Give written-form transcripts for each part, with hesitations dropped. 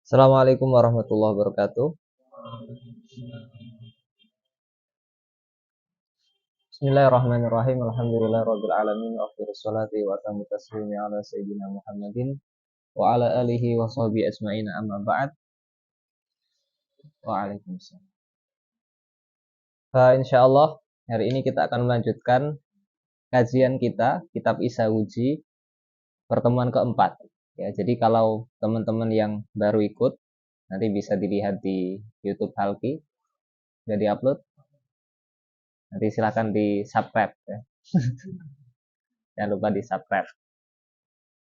Assalamualaikum warahmatullahi wabarakatuh. Bismillahirrahmanirrahim. Alhamdulillahirabbil alamin. Afdhalus sholati wa atammu taslimi ala sayyidina Muhammadin wa ala alihi wa sahbihi ajmain. Amma ba'd. Waalaikumsalam. Insyaallah hari ini kita akan melanjutkan kajian kita kitab Isawuji pertemuan keempat. Ya, jadi kalau teman-teman yang baru ikut nanti bisa dilihat di YouTube Halki, sudah diupload. Nanti silakan di subscribe ya. Jangan lupa di subscribe.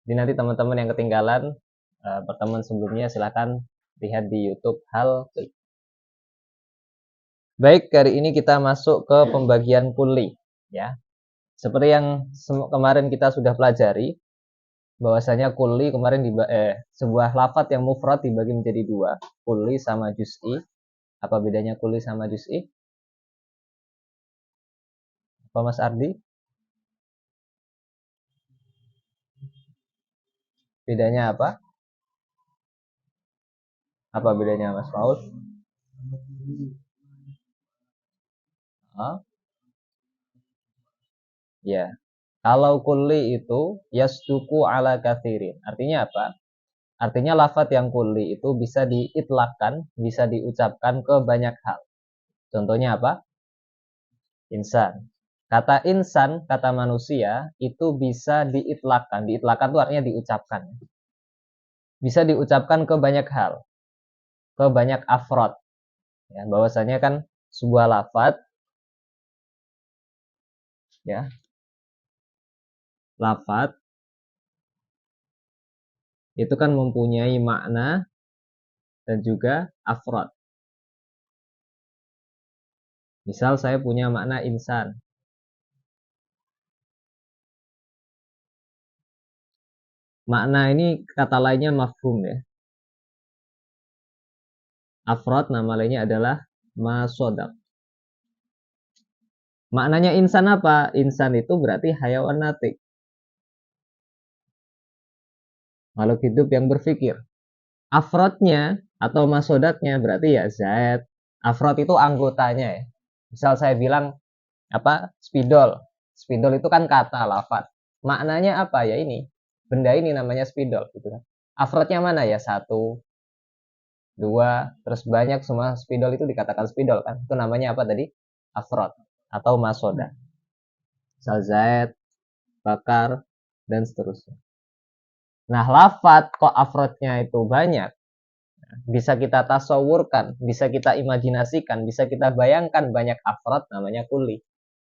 Jadi nanti teman-teman yang ketinggalan pertemuan sebelumnya silakan lihat di YouTube Halki. Baik, hari ini kita masuk ke pembagian kulli ya. Seperti yang kemarin kita sudah pelajari bahwasanya kulli kemarin sebuah lafadz yang mufrad dibagi menjadi dua, kulli sama juz'i. Apa bedanya kulli sama juz'i? Apa Mas Ardi? Bedanya apa? Apa bedanya Mas Paul? Ya. Kalau kulli itu yasduku ala kathirin. Artinya apa? Artinya lafadz yang kulli itu bisa diitlakkan, bisa diucapkan ke banyak hal. Contohnya apa? Insan. Kata insan, kata manusia itu bisa diitlakkan. Diitlakkan itu artinya diucapkan. Bisa diucapkan ke banyak hal, ke banyak afrod. Ya, bahwasanya kan sebuah lafadz ya. Lafadz itu kan mempunyai makna dan juga afrod. Misal saya punya makna insan. Makna ini kata lainnya mafhum ya. Afrod nama lainnya adalah masodak. Maknanya insan apa? Insan itu berarti hayawan natik. Makhluk hidup yang berpikir. Afrodnya atau masodaknya berarti ya zat. Afrod itu anggotanya ya. Misal saya bilang apa? Spidol. Spidol itu kan kata lafadz. Maknanya apa ya ini? Benda ini namanya spidol gitu kan. Afrodnya mana ya? 1, 2, terus banyak semua spidol itu dikatakan spidol kan. Itu namanya apa tadi? Afrod atau masoda. Misal zat, bakar, dan seterusnya. Nah, lafadz kok afrodnya itu banyak. Bisa kita tasawurkan, bisa kita imajinasikan, bisa kita bayangkan banyak afrod namanya kulli.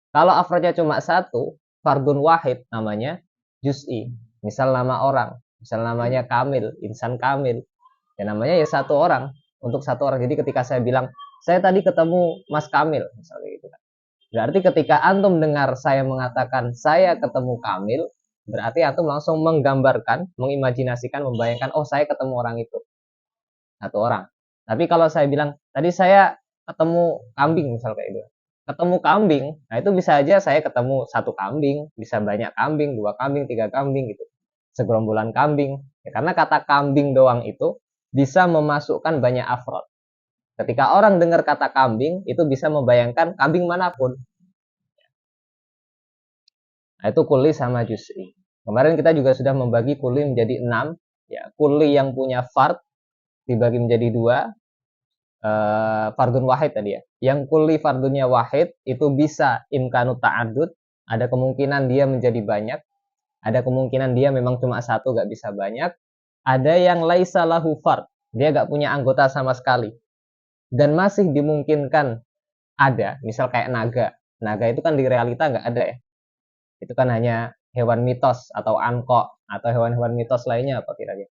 Kalau afrodnya cuma 1, fardun wahid namanya juz'i. Misal nama orang, misal namanya Kamil, insan Kamil. Ya namanya ya 1 orang, untuk 1 orang. Jadi ketika saya bilang, saya tadi ketemu Mas Kamil, misalnya gitu kan. Berarti ketika antum dengar saya mengatakan saya ketemu Kamil, berarti antum langsung menggambarkan, mengimajinasikan, membayangkan, oh saya ketemu orang itu. 1 orang. Tapi kalau saya bilang, tadi saya ketemu kambing, misal kayak gitu. Ketemu kambing, nah itu bisa aja saya ketemu 1 kambing, bisa banyak kambing, 2 kambing, 3 kambing gitu. Segerombolan kambing. Ya, karena kata kambing doang itu bisa memasukkan banyak afrod. Ketika orang dengar kata kambing, itu bisa membayangkan kambing manapun. Nah, itu kulli sama juz'i. Kemarin kita juga sudah membagi kulli menjadi 6. Ya, kulli yang punya fard dibagi menjadi 2. Fardun wahid tadi ya. Yang kulli fardunnya wahid itu bisa imkanu ta'adud. Ada kemungkinan dia menjadi banyak. Ada kemungkinan dia memang cuma 1, gak bisa banyak. Ada yang laisa lahu fard. Dia gak punya anggota sama sekali. Dan masih dimungkinkan ada. Misal kayak naga. Naga itu kan di realita gak ada ya. Itu kan hanya hewan mitos atau angkok atau hewan-hewan mitos lainnya apa kira-kira?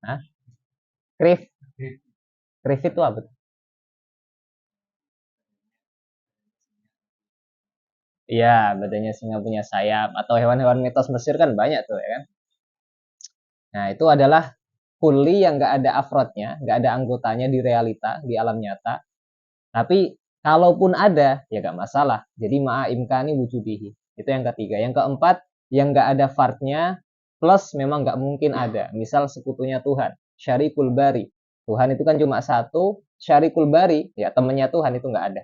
Hah? Krif. Krif itu apa? Iya, badannya singa punya sayap atau hewan-hewan mitos Mesir kan banyak tuh ya kan. Nah, itu adalah kulli yang nggak ada afrodnya, nggak ada anggotanya di realita, di alam nyata. Tapi kalaupun ada, ya nggak masalah. Jadi ma'a imkani wujudihi. Itu yang ketiga. Yang keempat, yang nggak ada fardnya plus memang nggak mungkin ada. Misal sekutunya Tuhan. syarikul bari. Tuhan itu kan cuma satu, syarikul bari, ya temannya Tuhan itu nggak ada.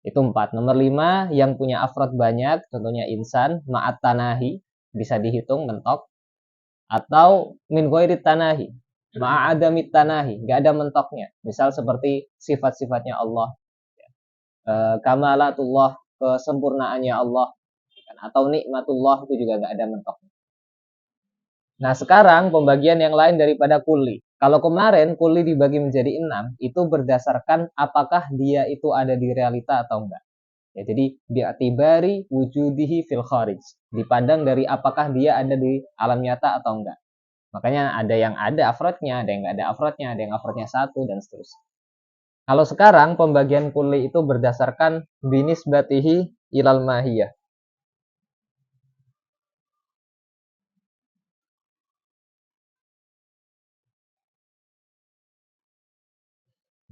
Itu 4. Nomor 5, yang punya afrod banyak, contohnya insan, ma'at tanahi, bisa dihitung, mentok. Atau min ghairi tanahi, ma'adamit tanahi, nggak ada mentoknya. Misal seperti sifat-sifatnya Allah, kamalatullah, kesempurnaannya Allah, atau nikmatullah, itu juga nggak ada mentoknya. Nah sekarang pembagian yang lain daripada kulli. Kalau kemarin kulli dibagi menjadi 6, itu berdasarkan apakah dia itu ada di realita atau enggak. Ya, jadi bi'atibari wujudihi fil kharij. Dipandang dari apakah dia ada di alam nyata atau enggak. Makanya ada yang ada afrodnya, ada yang enggak ada afrodnya, ada yang afrodnya 1, dan seterusnya. Kalau sekarang pembagian kulli itu berdasarkan binisbatihi ilal mahiyah.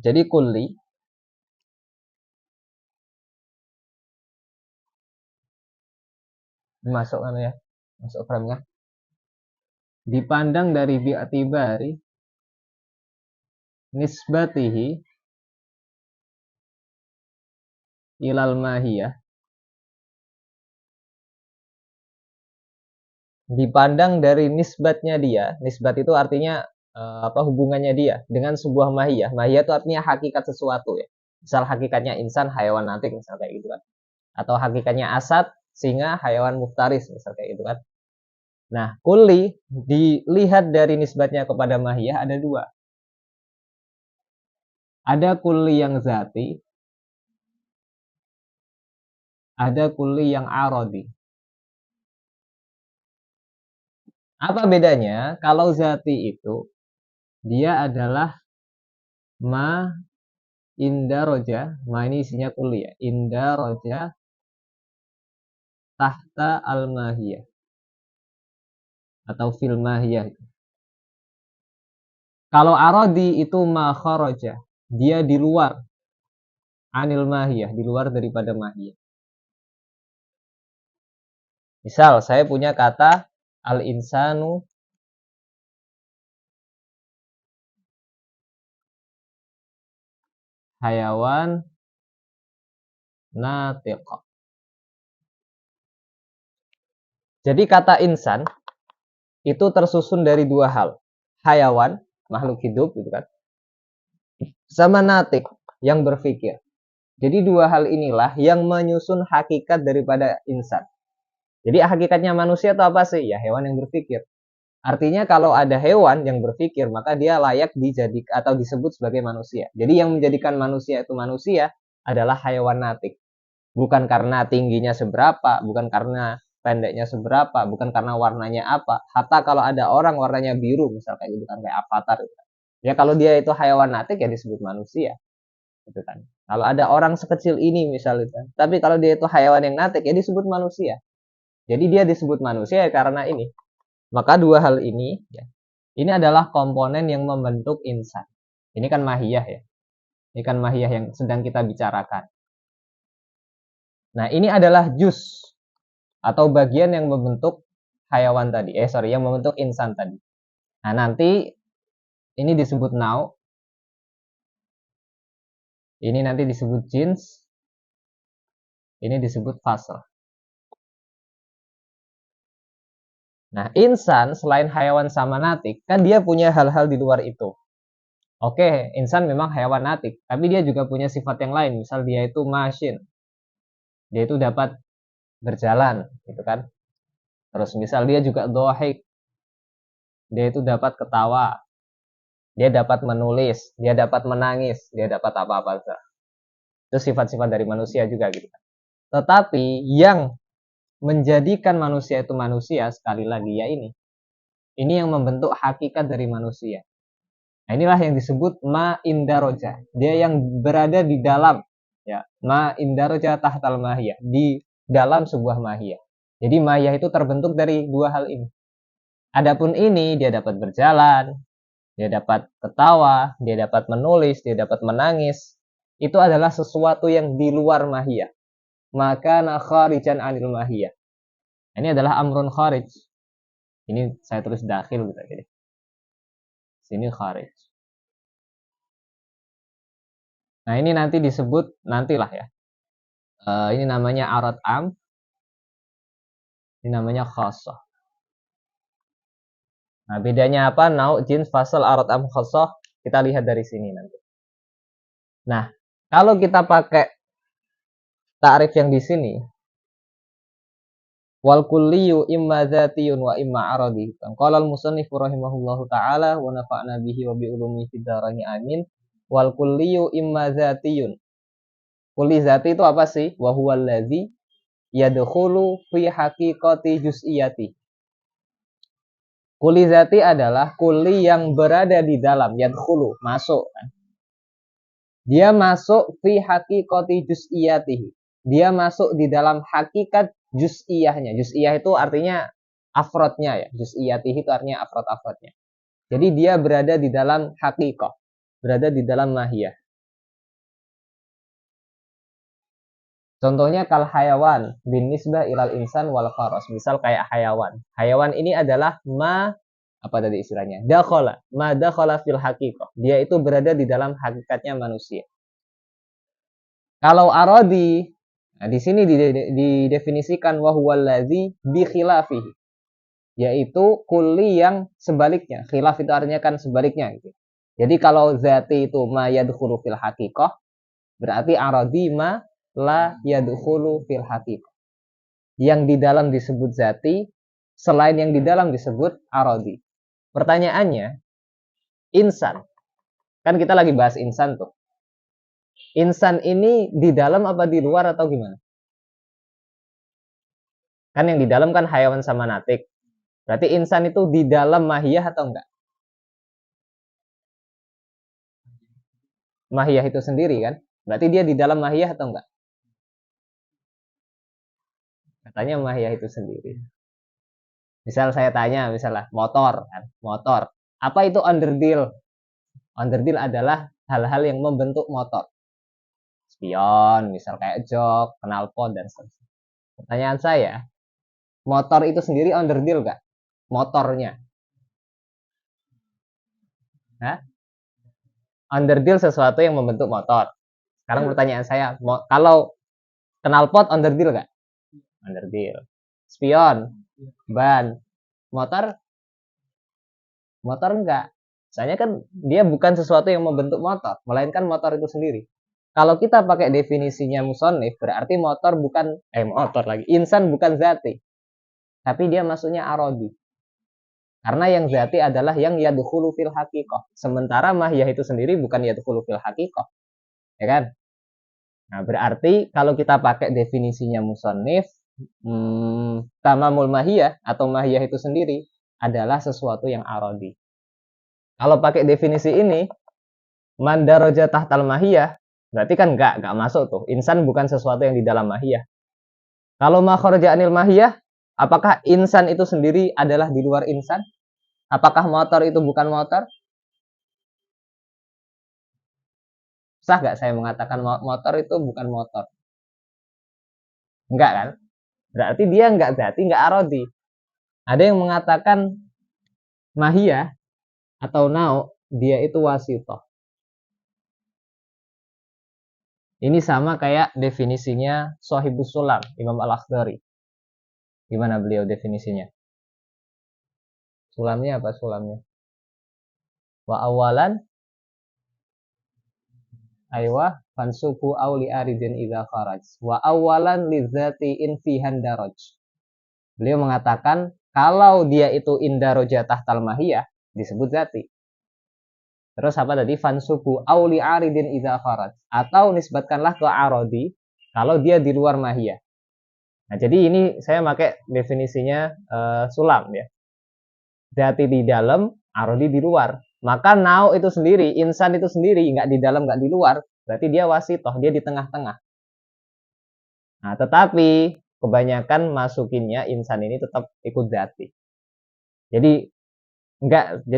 Jadi kulli masuk ya, masuk frame-nya. Dipandang dari bi'atibari nisbatihi ilal mahiyah. Dipandang dari nisbatnya dia. Nisbat itu artinya hubungannya dia dengan sebuah mahiyah. Mahiyah itu artinya hakikat sesuatu ya. Misal hakikatnya insan, hayawan natik, misal kayak gitu kan. Atau hakikatnya asad, singa, hayawan muftaris, misal kayak gitu kan. Nah, kulli dilihat dari nisbatnya kepada mahiyah ada 2. Ada kulli yang zati, ada kulli yang arodi. Apa bedanya? Kalau zati itu dia adalah ma indaroja, ma ini isinya kulli ya. Indaroja tahta al-mahiyah atau fil mahiyah. Kalau arodi itu ma kharaja, dia di luar anil mahiyah, di luar daripada mahiyah. Misal saya punya kata al-insanu hayawan natiq. Jadi kata insan itu tersusun dari 2 hal. Hayawan, makhluk hidup gitu kan. Sama natik, yang berpikir. Jadi 2 hal inilah yang menyusun hakikat daripada insan. Jadi hakikatnya manusia itu apa sih? Ya hewan yang berpikir. Artinya kalau ada hewan yang berpikir, maka dia layak dijadikan atau disebut sebagai manusia. Jadi yang menjadikan manusia itu manusia adalah hayawan natik. Bukan karena tingginya seberapa, bukan karena pendeknya seberapa, bukan karena warnanya apa. Hatta kalau ada orang warnanya biru, misalnya kayak gitu kan, kayak avatar gitu. Ya kalau dia itu hayawan natik ya disebut manusia. Gitu kan. Kalau ada orang sekecil ini misalnya, tapi kalau dia itu hayawan yang natik ya disebut manusia. Jadi dia disebut manusia ya karena ini. Maka 2 hal ini ya, ini adalah komponen yang membentuk insan. Ini kan mahiyah ya. Ini kan mahiyah yang sedang kita bicarakan. Nah, ini adalah juz atau bagian yang membentuk hayawan tadi. Yang membentuk insan tadi. Nah, nanti ini disebut nau. Ini nanti disebut jins. Ini disebut fasl. Nah, insan selain hayawan sama natik, kan dia punya hal-hal di luar itu. Oke, insan memang hayawan natik, tapi dia juga punya sifat yang lain. Misal dia itu masin. Dia itu dapat berjalan, gitu kan. Terus misal dia juga dohik. Dia itu dapat ketawa. Dia dapat menulis, dia dapat menangis, dia dapat apa-apa saja. Itu sifat-sifat dari manusia juga gitu kan. Tetapi yang menjadikan manusia itu manusia sekali lagi ya ini. Ini yang membentuk hakikat dari manusia. Nah, inilah yang disebut ma indaroja. Dia yang berada di dalam ya, ma indaroja tahtal mahiyah, di dalam sebuah mahiyah. Jadi mahiyah itu terbentuk dari 2 hal ini. Adapun ini dia dapat berjalan, dia dapat ketawa, dia dapat menulis, dia dapat menangis. Itu adalah sesuatu yang di luar mahiyah. Maka kharijan anil mahiyah. Ini adalah amrun kharij. Ini saya tulis dakhil gitu. Sini kharij. Nah, ini nanti disebut, nantilah ya. Ini namanya arad am, ini namanya khassah. Nah, bedanya apa? Nau, jins, fasal, arad am, khassah. Kita lihat dari sini nanti. Nah, kalau kita pakai ta'rif yang di sini, wal kulliyu imma dzatiyun wa imma aradi. Qala al-musannif rahimahullahu taala wa nafa'na bihi wa bi ulumi fid dharain amin. Wal kulliyu imma dzatiyun. Kulli zati itu apa sih? Wa huwa allazi yadkhulu fi haqiqati juz'iyati. Kulli zati adalah kulli yang berada di dalam, yadkhulu, masuk kan. Dia masuk fi haqiqati juz'iyatihi. Dia masuk di dalam hakikat juz'iyahnya. Juz'iyah itu artinya afrodnya ya. Juz'iyatihi itu artinya afrod-afrodnya. Jadi dia berada di dalam haqiqah, berada di dalam mahiyah. Contohnya kal hayawan bin nisbah ilal insan wal faros. Misal kayak hayawan. Hayawan ini adalah apa tadi istilahnya? Dakhala, ma dakhala fil haqiqah. Dia itu berada di dalam hakikatnya manusia. Kalau aradi, nah di sini didefinisikan wa huwal ladzi bi khilafihi. Yaitu kulli yang sebaliknya. Khilaf itu artinya kan sebaliknya gitu. Jadi kalau zati itu ma yadkhulu fil haqiqah, berarti aradi ma la yadkhulu fil haqiqah. Yang di dalam disebut zati, selain yang di dalam disebut aradi. Pertanyaannya, insan. Kan kita lagi bahas insan tuh. Insan ini di dalam apa di luar atau gimana? Kan yang di dalam kan hayawan sama natik. Berarti insan itu di dalam mahiyah atau enggak? Mahiyah itu sendiri kan? Berarti dia di dalam mahiyah atau enggak? Katanya mahiyah itu sendiri. Misal saya tanya, misalnya motor kan, motor. Apa itu underdeal? Underdeal adalah hal-hal yang membentuk motor. Spion, misal kayak jok, knalpot dan seterusnya. Pertanyaan saya, motor itu sendiri underdeal enggak? Motornya. Hah? Underdeal sesuatu yang membentuk motor. Sekarang pertanyaan saya, kalau knalpot underdeal enggak? Underdeal. Spion, ban, motor enggak. Misalnya kan dia bukan sesuatu yang membentuk motor, melainkan motor itu sendiri. Kalau kita pakai definisinya musonif, berarti motor bukan, insan bukan zati. Tapi dia maksudnya arodi. Karena yang zati adalah yang yadkhulu fil haqiqah. Sementara mahiyah itu sendiri bukan yadkhulu fil haqiqah. Ya kan? Nah, berarti kalau kita pakai definisinya musonif, tamamul mahiyah atau mahiyah itu sendiri adalah sesuatu yang arodi. Kalau pakai definisi ini, man daraja tahtal mahiyah, berarti kan enggak masuk tuh. Insan bukan sesuatu yang di dalam mahiyah. Kalau ma kharaja anil mahiyah, apakah insan itu sendiri adalah di luar insan? Apakah motor itu bukan motor? Sah enggak saya mengatakan motor itu bukan motor? Enggak kan? Berarti dia enggak zati, enggak arodi. Ada yang mengatakan mahiyah atau nau, dia itu wasitoh. Ini sama kayak definisinya Shahibus Sulam, Imam Al-Akhdari. Gimana beliau definisinya? Sulamnya apa sulamnya? Wa awalan aywa fansuku auli aridin idza kharaj. Wa awalan lidzati in fihan daraj. Beliau mengatakan kalau dia itu indaroja tahtal mahiyah disebut zati. Terus apa tadi? Fansuku auli aridin idza kharaj. Atau nisbatkanlah ke arodi kalau dia di luar mahiyah. Nah, jadi ini saya pakai definisinya sulam ya. Zati di dalam, arodi di luar. Maka nau itu sendiri, insan itu sendiri, nggak di dalam, nggak di luar, berarti dia wasitoh, dia di tengah-tengah. Nah, tetapi kebanyakan masukinnya insan ini tetap ikut zati. Jadi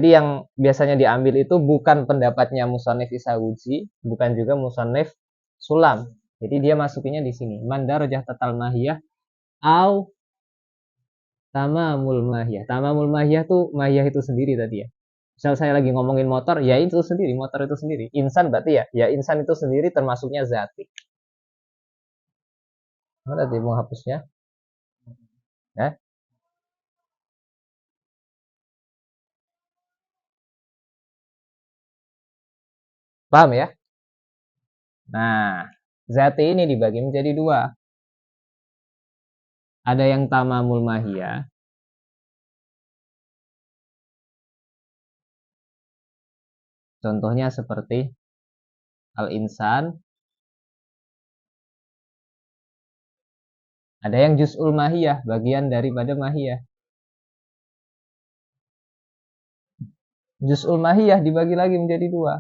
yang biasanya diambil itu bukan pendapatnya musonif Isawuji, bukan juga musonif Sulam. Jadi dia masukinnya di sini. Mandarajah tatal mahiyah au tamamul mahiyah. Tamamul mahiyah tuh mahiyah itu sendiri tadi ya. Misal saya lagi ngomongin motor, ya itu sendiri, motor itu sendiri. Insan berarti ya insan itu sendiri termasuknya zati. Mana tadi mau hapusnya? Ya, paham ya? Nah, zati ini dibagi menjadi dua. Ada yang tamamul mahiyah, contohnya seperti al-insan. Ada yang juz'ul mahiyah, bagian daripada mahiyah. Juz'ul mahiyah dibagi lagi menjadi dua.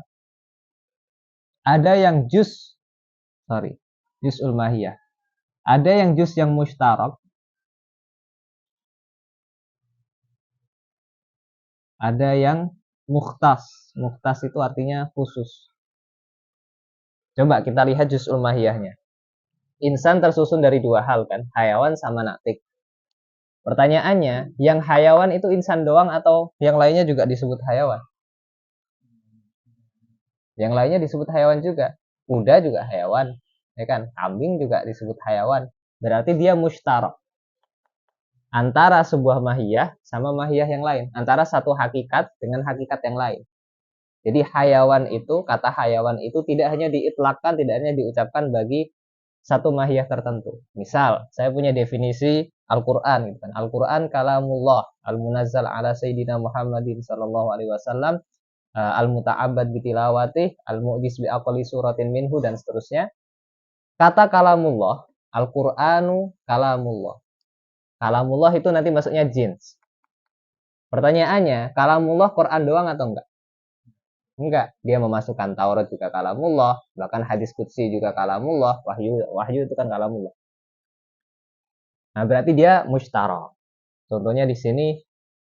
Ada yang juz'ul mahiyah. Ada yang juz yang mustarak, ada yang mukhtas. Mukhtas itu artinya khusus. Coba kita lihat juz'ul mahiyahnya. Insan tersusun dari dua hal kan, hayawan sama natik. Pertanyaannya, yang hayawan itu insan doang atau yang lainnya juga disebut hayawan? Yang lainnya disebut hayawan juga. Kuda juga hayawan, ya kan? Kambing juga disebut hayawan. Berarti dia mustarak antara sebuah mahiyah sama mahiyah yang lain, antara satu hakikat dengan hakikat yang lain. Jadi hayawan itu, kata hayawan itu tidak hanya diitlakkan, tidak hanya diucapkan bagi satu mahiyah tertentu. Misal, saya punya definisi Al-Quran gitu kan. Al-Quran kalamullah, al-munazzal ala sayyidina Muhammadin sallallahu alaihi wasallam, al-muta'abbad bitilawatih, al-mu'jis biaqali suratin minhu, dan seterusnya. Kata kalamullah, Al-Qur'anu kalamullah. Kalamullah itu nanti maksudnya jins. Pertanyaannya, kalamullah Quran doang atau enggak? Enggak, dia memasukkan Taurat juga kalamullah, bahkan hadis qudsi juga kalamullah, wahyu itu kan kalamullah. Nah, berarti dia mustarak. Contohnya di sini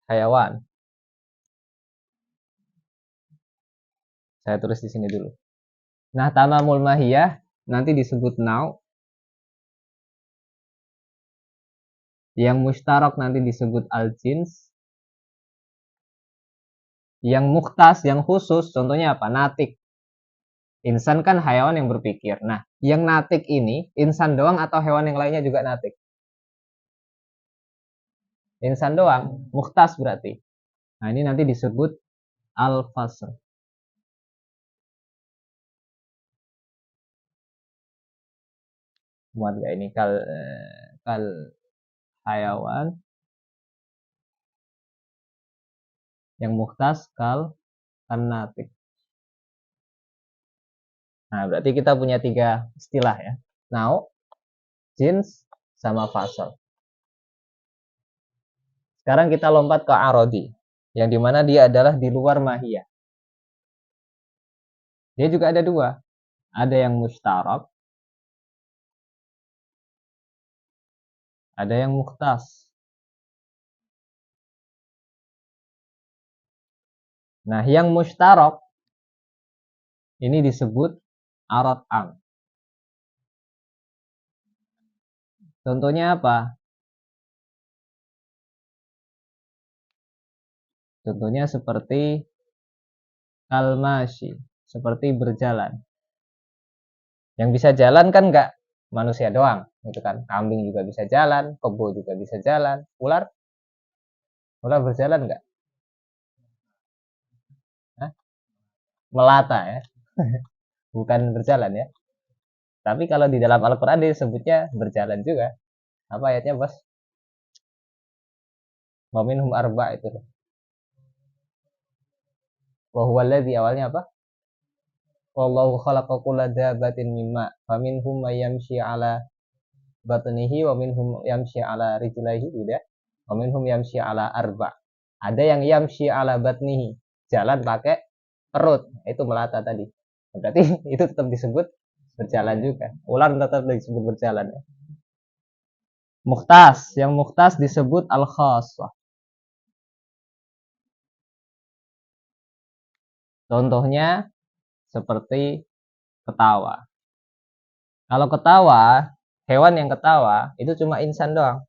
hayawan. Saya tulis di sini dulu. Nah, tamamul mahiyah nanti disebut nau. Yang mustarak nanti disebut al-jins. Yang mukhtas, yang khusus, contohnya apa? Natik. Insan kan hayawan yang berpikir. Nah, yang natik ini insan doang atau hewan yang lainnya juga natik? Insan doang, mukhtas berarti. Nah, ini nanti disebut al-fasl. Muat gak ini? Kal hayawan. Yang mukhtas kal natik. Nah, berarti kita punya tiga istilah ya. Nau, jins, sama fasl. Sekarang kita lompat ke arodi, yang dimana dia adalah di luar mahiyah. Dia juga ada dua. Ada yang mustarak, ada yang mukhtas. Nah, yang mustarak ini disebut arad am. Contohnya apa? Contohnya seperti kalmashi, seperti berjalan. Yang bisa jalan kan enggak manusia doang, gitu kan? Kambing juga bisa jalan, kebo juga bisa jalan, ular berjalan enggak? Hah? Melata ya, bukan berjalan ya. Tapi kalau di dalam Al-Quran disebutnya berjalan juga. Apa ayatnya, bos? Wa minhum arba itu. Wa huwallazi, awalnya apa? Wallahu khalaqa kulla dabbatin mimma faminhum may yamshi ala batnihi wa minhum yamshi ala rijlaihi, tidak? Wa minhum yamshi ala arba. Ada yang yamshi ala batnihi, jalan pakai perut, itu melata tadi. Berarti itu tetap disebut berjalan juga. Ular tetap disebut berjalan ya. Mukhtas, yang mukhtas disebut al-khassah. Contohnya seperti ketawa. Kalau ketawa, hewan yang ketawa itu cuma insan doang.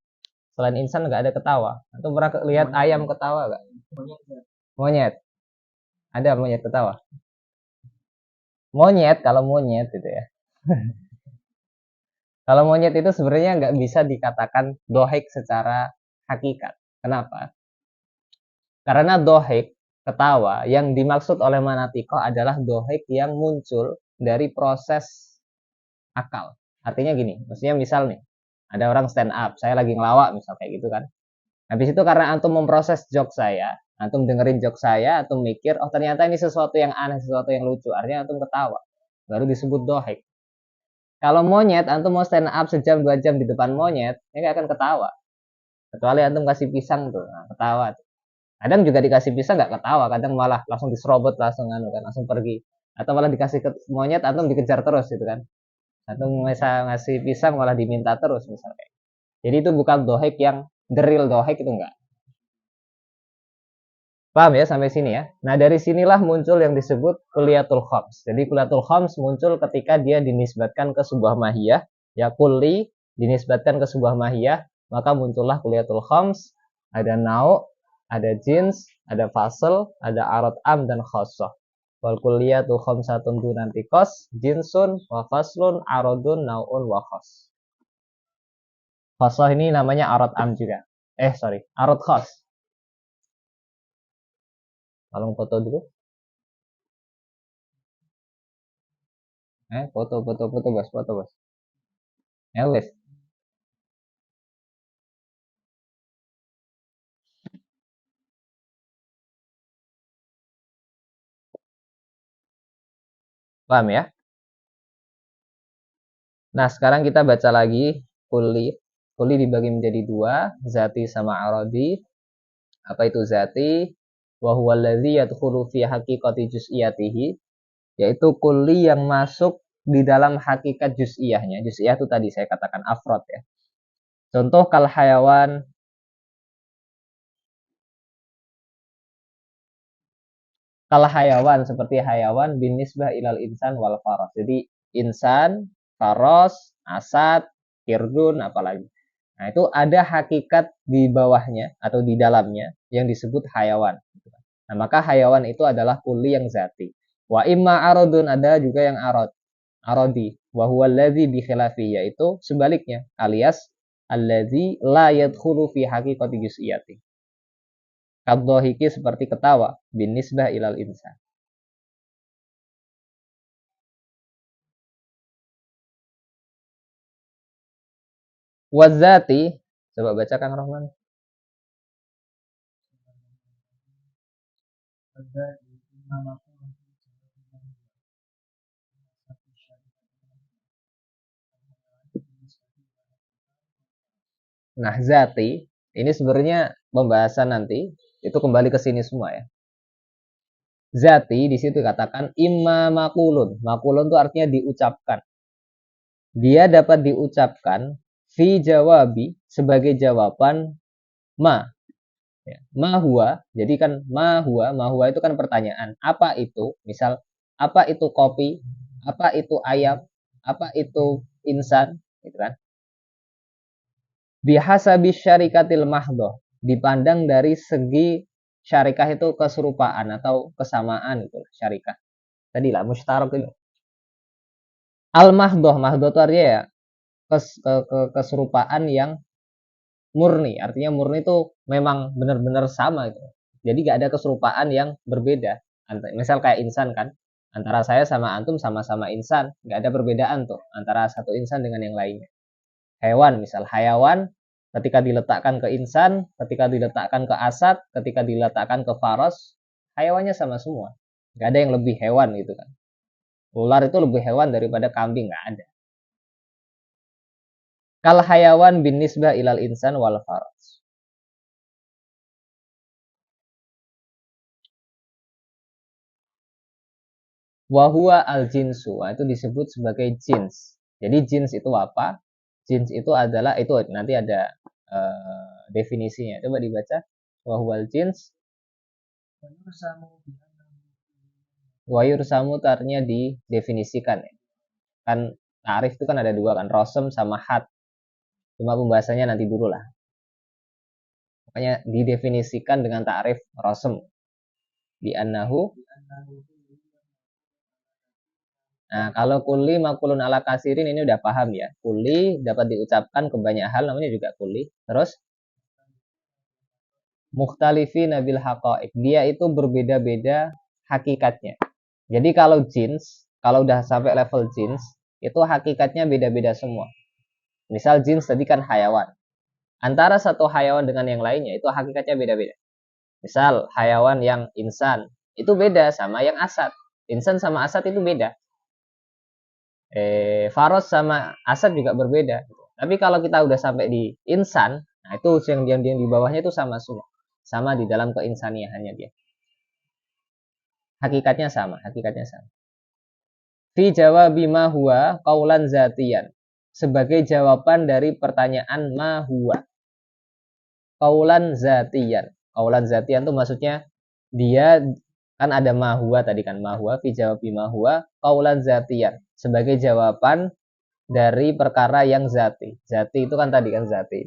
Selain insan nggak ada ketawa. Atau pernah lihat ayam ketawa nggak? Monyet. Ada monyet ketawa. Monyet, kalau monyet gitu ya. Kalau monyet itu sebenarnya nggak bisa dikatakan dohik secara hakikat. Kenapa? Karena dohik, ketawa, yang dimaksud oleh manatiko adalah dohik yang muncul dari proses akal. Artinya gini, maksudnya misal nih, ada orang stand up, saya lagi ngelawak misal kayak gitu kan. Habis itu karena antum memproses joke saya, antum dengerin joke saya, antum mikir, oh ternyata ini sesuatu yang aneh, sesuatu yang lucu, artinya antum ketawa. Baru disebut dohik. Kalau monyet, antum mau stand up sejam 2 jam di depan monyet, ya nggak akan ketawa. Kecuali antum kasih pisang tuh, nah, ketawa. Kadang juga dikasih pisang nggak ketawa, kadang malah langsung diserobot, langsung anu kan, langsung pergi. Atau malah dikasih ke monyet, antum dikejar terus gitu kan. Antum bisa ngasih pisang malah diminta terus misalnya. Jadi itu bukan dohik yang the real dohik, itu enggak. Paham ya sampai sini ya? Nah dari sinilah muncul yang disebut kuliatul khams. Jadi kuliatul khams muncul ketika dia dinisbatkan ke sebuah mahiyah, ya kulli dinisbatkan ke sebuah mahiyah, maka muncullah kuliatul khams. Ada nau, ada jins, ada fasl, ada arad am dan khosoh. Wal kulliyatu khamsatun dunantikos, jinsun, wa faslun, aradun, nau'un, wa khos. Khosoh ini namanya arad am juga. Sorry, arad khos. Tolong foto dulu. Foto bos, foto bos. Wes. Paham ya? Nah, sekarang kita baca lagi kuli. Kuli dibagi menjadi dua, zati sama aradi. Apa itu zati? Wa huwa allazi yadkhulu fi haqiqati juz'iyatihi, yaitu kuli yang masuk di dalam hakikat juz'iyahnya. Juz'iyah itu tadi saya katakan afrod ya. Contoh kal hayawan, seperti hayawan bin nisbah ilal insan wal faros. Jadi insan, faros, asad, kirdun, apalagi. Nah, itu ada hakikat di bawahnya atau di dalamnya yang disebut hayawan. Nah, maka hayawan itu adalah kuli yang zati. Wa imma arodun, ada juga yang arodi. Wa huwa alladzi bi khilafi, yaitu sebaliknya, alias alladzi la yadkhulu fi haqiqati juz'iyati. Kaddohiki, seperti ketawa, bin nisbah ilal insan. Wazati, coba baca Kang Rohman. Nah, zati ini sebenarnya pembahasan nanti itu kembali ke sini semua ya. Zati di situ katakan imma makulun. Makulun itu artinya diucapkan. Dia dapat diucapkan fi jawabi, sebagai jawaban ma. Ya, ma huwa. Jadi kan ma huwa itu kan pertanyaan. Apa itu? Misal, apa itu kopi? Apa itu ayam? Apa itu insan? Gitu kan. Bihasabi syarikatil mahdoh, dipandang dari segi syarikah itu keserupaan atau kesamaan itu syarikah. Tadi lah mustarok itu. Al mahdoh, mahdoh itu artinya ya keserupaan yang murni. Artinya murni itu memang benar-benar sama itu. Jadi gak ada keserupaan yang berbeda. Misal kayak insan kan, antara saya sama antum sama-sama insan, gak ada perbedaan tuh antara satu insan dengan yang lainnya. Hewan, misal hayawan, ketika diletakkan ke insan, ketika diletakkan ke asad, ketika diletakkan ke faros, hayawannya sama semua. Gak ada yang lebih hewan gitu kan. Ular itu lebih hewan daripada kambing, gak ada. Kal hayawan bin nisbah ilal insan wal faros. Wahua al jinsu, itu disebut sebagai jins. Jadi jins itu apa? Jins itu adalah, itu nanti ada definisinya. Coba dibaca. Wahua al jins. Wayur samu artinya didefinisikan ya. Kan tarif itu kan ada dua kan, rosem sama hat. Cuma pembahasannya nanti dulu lah. Makanya didefinisikan dengan ta'rif rosem. Bi annahu Nah, kalau kuli makulun ala kasirin ini udah paham ya. Kuli dapat diucapkan ke banyak hal, namanya juga kuli. Terus mukhtalifi nabil haqa'iq. Dia itu berbeda-beda hakikatnya. Jadi kalau jins, kalau udah sampai level jins, itu hakikatnya beda-beda semua. Misal jins tadi kan hayawan. Antara satu hayawan dengan yang lainnya itu hakikatnya beda-beda. Misal hayawan yang insan, itu beda sama yang asad. Insan sama asad itu beda. Faros sama asad juga berbeda. Tapi kalau kita udah sampai di insan, nah itu yang di bawahnya itu sama semua. Sama di dalam keinsaniahannya dia. Hakikatnya sama, hakikatnya sama. Fi jawabi ma huwa qaulan zatiyan. Sebagai jawaban dari pertanyaan ma huwa. Qaulan zatiyan. Qaulan zatiyan itu maksudnya dia kan ada ma huwa tadi kan, ma huwa fi jawabi ma huwa qaulan zatiyan. Sebagai jawaban dari perkara yang zati. Zati itu kan tadi kan zati.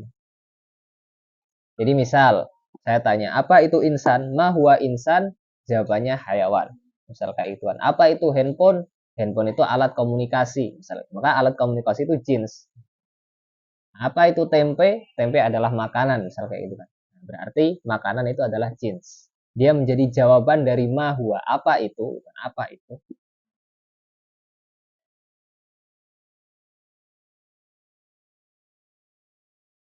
Jadi misal saya tanya, apa itu insan? Ma huwa insan? Jawabannya hayawan. Misal kayak ituan. Apa itu handphone? Handphone itu alat komunikasi. Misalnya. Maka alat komunikasi itu jins. Apa itu tempe? Tempe adalah makanan. Misal kayak gitu kan. Berarti makanan itu adalah jins. Dia menjadi jawaban dari ma huwa. Apa itu? Apa itu?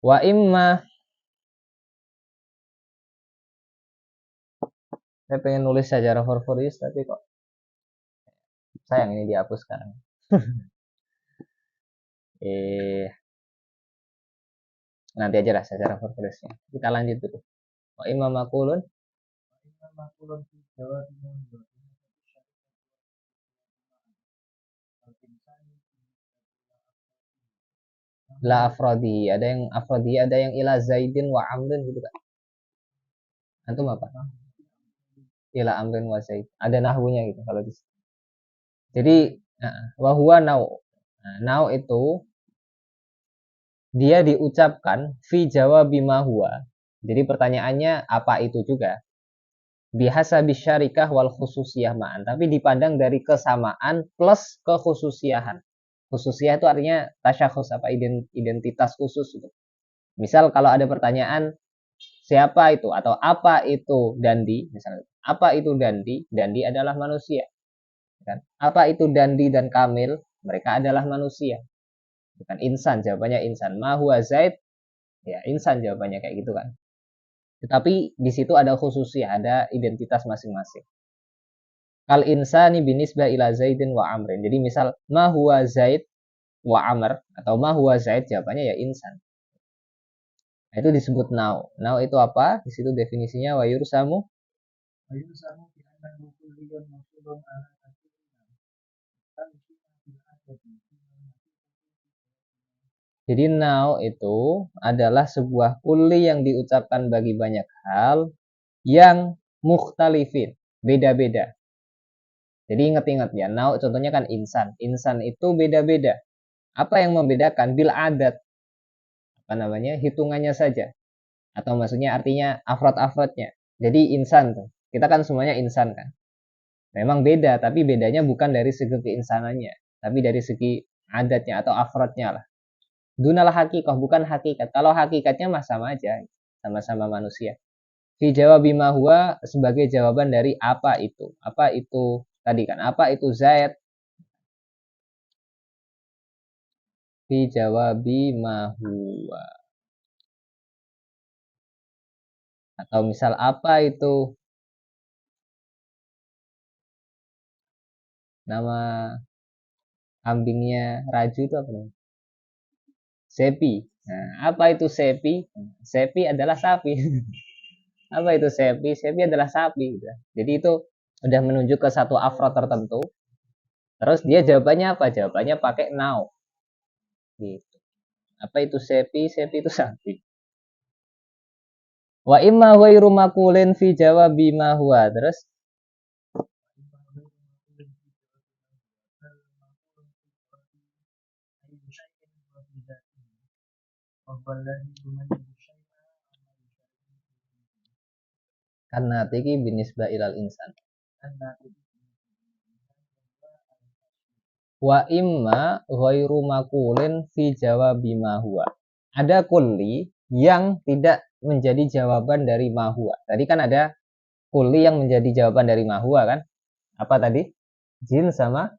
Wa imma, saya pengen nulis sejarah Horfurius tapi kok sayang ini dihapus sekarang. Nanti aja lah sejarah Horfuriusnya. Kita lanjut dulu. Wa imma makulun la afrodi. Ada yang afrodi, ada yang ila zaidin wa amrin gitu kan. Antum apa? Ila amrin wa zaid. Ada nahwunya gitu kalau di. Jadi wa huwa nau. Nah, nau itu dia diucapkan fi jawabi ma huwa. Jadi pertanyaannya apa itu juga? Bihasa bisyarikah wal khususiyah ma'an. Tapi dipandang dari kesamaan plus kekhususiahan. Khususiyah itu artinya tasyakhus, apa identitas khusus gitu. Misal kalau ada pertanyaan siapa itu atau apa itu Dandi, misalnya apa itu Dandi? Dandi adalah manusia. Kan? Apa itu Dandi dan Kamil? Mereka adalah manusia. Bukan insan, jawabannya insan. Ma huwa Zaid? Ya insan jawabannya kayak gitu kan. Tetapi di situ ada khususnya, ada identitas masing-masing. Kal insani binisbah ila Zaidin wa Amrin. Jadi misal ma huwa Zaid wa Amr atau ma huwa Zaid, jawabannya ya insan. Nah, itu disebut now. Now itu apa? Di situ definisinya wa yursamu. Jadi now itu adalah sebuah kuli yang diucapkan bagi banyak hal yang mukhtalifin, beda-beda. Jadi ingat-ingat ya, now contohnya kan insan. Insan itu beda-beda. Apa yang membedakan? Bil adat. Apa namanya? Hitungannya saja. Atau maksudnya artinya afrod-afrodnya. Jadi insan tuh. Kita kan semuanya insan kan. Memang beda, tapi bedanya bukan dari segi keinsanannya, tapi dari segi adatnya atau afrodnya lah. Dunal hakikoh, bukan hakikat. Kalau hakikatnya mah sama aja, sama-sama manusia. Fi jawab bima huwa sebagai jawaban dari apa itu. Apa itu tadi kan? Apa itu Zaid? Fi jawab bima huwa. Atau misal apa itu nama kambingnya Raju itu apa namanya? Sepi. Nah, apa itu Sepi? Sepi adalah sapi. Apa itu Sepi? Sepi adalah sapi. Gitu. Jadi itu udah menunjuk ke satu afrod tertentu. Terus dia jawabannya apa? Jawabannya pakai now. Gitu. Apa itu Sepi? Sepi itu sapi. Wa imma ghairu makulin fi jawabi ma huwa. Terus karena tiki binisba ilal insan. Wa imma ghairu makulin fi jawabi ma huwa. Ada kulli yang tidak menjadi jawaban dari ma huwa. Tadi kan ada kulli yang menjadi jawaban dari ma huwa kan? Apa tadi? Jin sama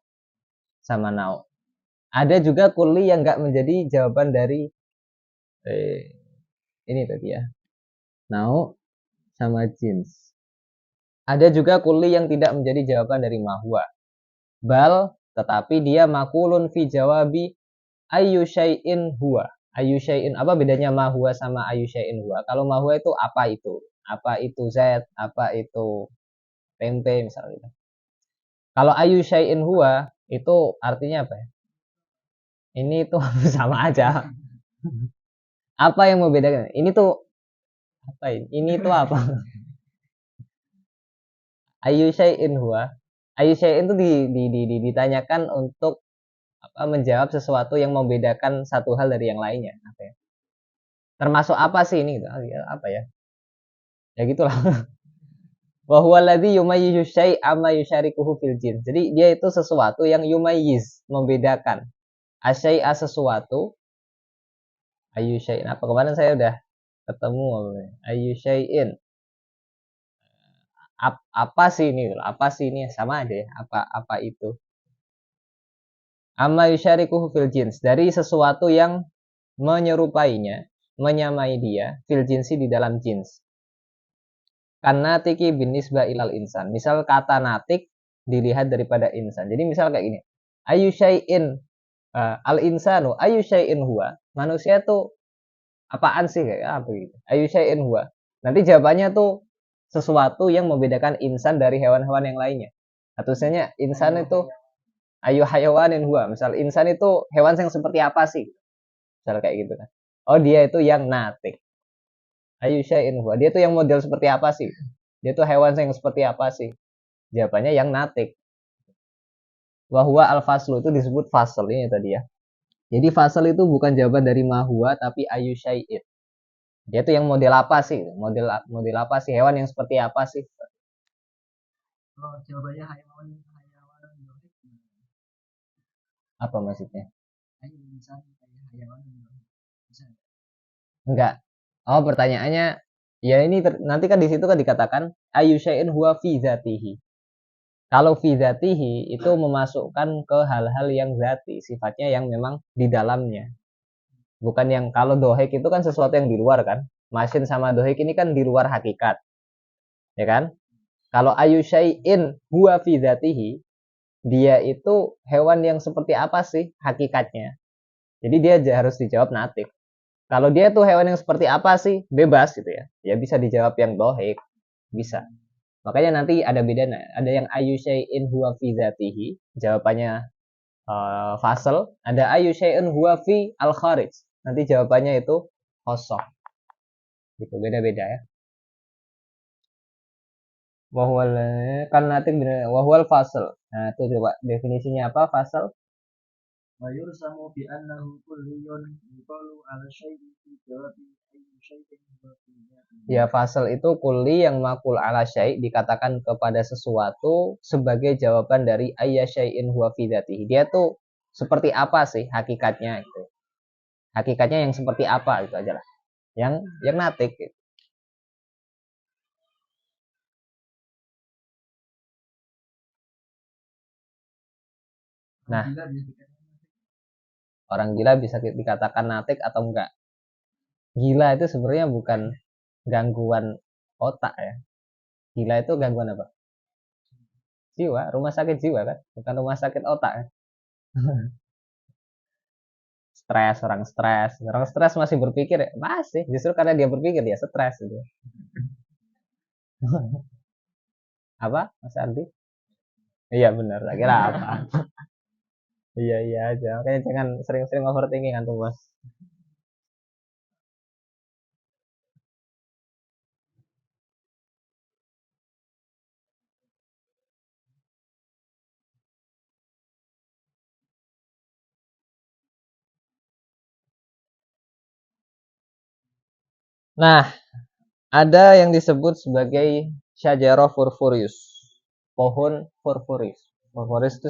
nau. Ada juga kulli yang enggak menjadi jawaban dari ini tadi ya. Nau sama jins. Ada juga kulli yang tidak menjadi jawaban dari ma huwa. Bal, tetapi dia makulun fi jawabi ayu syai'in huwa. Ayu syai'in, apa bedanya ma huwa sama ayu syai'in huwa? Kalau ma huwa itu apa itu? Apa itu Z, apa itu tempe misalnya. Kalau ayu syai'in huwa itu artinya apa ya? Ini tuh sama aja. Apa yang membedakan? Ini tuh apa ini? Ini tuh apa? Ayu syai'in huwa. Ayu syai'in itu ditanyakan untuk apa, menjawab sesuatu yang membedakan satu hal dari yang lainnya. Apa ya? Termasuk apa sih ini? Apa ya? Ya gitulah. Wa huwa alladzi yumayyizu syai'a ma yusyarikuhu fil jins. Jadi dia itu sesuatu yang yumayyiz, membedakan. Asyai'a sesuatu, ayu syai'in. Apa kemarin saya udah ketemu ayu syai'in. Apa sih ini? Apa sih ini? Sama aja ya. Apa itu? Amma yusyarikuhu fil jins. Dari sesuatu yang menyerupainya, menyamai dia fil jinsi di dalam jins. Karena tiki binisba ilal insan. Misal kata natik dilihat daripada insan. Jadi misal kayak gini. Ayu syai'in al insanu ayu syai'in huwa. Manusia tuh apaan sih kayak apa gitu. Ayu syai'in huwa. Nanti jawabannya tuh sesuatu yang membedakan insan dari hewan-hewan yang lainnya. Atau misalnya insan itu ayu hayawanin huwa. Misal insan itu hewan yang seperti apa sih? Misal kayak gitu kan. Oh dia itu yang natik. Ayu syai'in huwa. Dia tuh yang model seperti apa sih? Dia tuh hewan yang seperti apa sih? Jawabannya yang natik. Wahwa al-faslu itu disebut fasl ini tadi ya. Jadi fasl itu bukan jawaban dari mahwa tapi ayu syai'in. Dia tuh yang model apa sih? Model apa sih? Hewan yang seperti apa sih? Oh, jawabannya hayawan. Apa maksudnya? Hayawan. Enggak. Oh, pertanyaannya ya ini nanti kan di situ kan dikatakan ayu syai'in huwa fi dzatihi. Kalau fi dzatihi itu memasukkan ke hal-hal yang zati, sifatnya yang memang di dalamnya. Bukan yang kalau dohik itu kan sesuatu yang di luar kan. Masin sama dohik ini kan di luar hakikat. Ya kan? Kalau ayu syai'in huwa fi dzatihi, dia itu hewan yang seperti apa sih hakikatnya? Jadi dia harus dijawab natif. Kalau dia tuh hewan yang seperti apa sih? Bebas gitu ya. Ya bisa dijawab yang dohik. Bisa. Makanya nanti ada bedanya. Ada yang ayu syai'in huwa fi dzatihi, jawabannya fasal. Ada ayu syai'in huwa fi al kharij. Nanti jawabannya itu kosong. Gitu, beda-beda ya. Wahwal kan nanti bener wahwal fasal. Nah, itu coba definisinya apa fasal? Wa yursamu bi annahu kulliyun yuqalu ala syai'in fi jawabi ayyi syai'in huwa fi dzatihi. Ya, fasal itu kulli yang makul ala syai' dikatakan kepada sesuatu sebagai jawaban dari ayya syai'in huwa fi dzatihi. Dia tuh seperti apa sih hakikatnya itu? Hakikatnya yang seperti apa itu aja lah. Yang natik gitu. Nah, orang gila bisa dikatakan natik atau enggak? Gila itu sebenarnya bukan gangguan otak ya. Gila itu gangguan apa? Jiwa, rumah sakit jiwa kan, bukan rumah sakit otak kan. Orang stres masih berpikir ya? Masih, justru karena dia berpikir dia stres gitu. Apa, Mas Ardi? Iya benar, tak kira apa? Iya iya aja, makanya jangan sering-sering overthinking antum Mas. Nah, ada yang disebut sebagai syajarah furfurius, pohon furfuris. Furfuris itu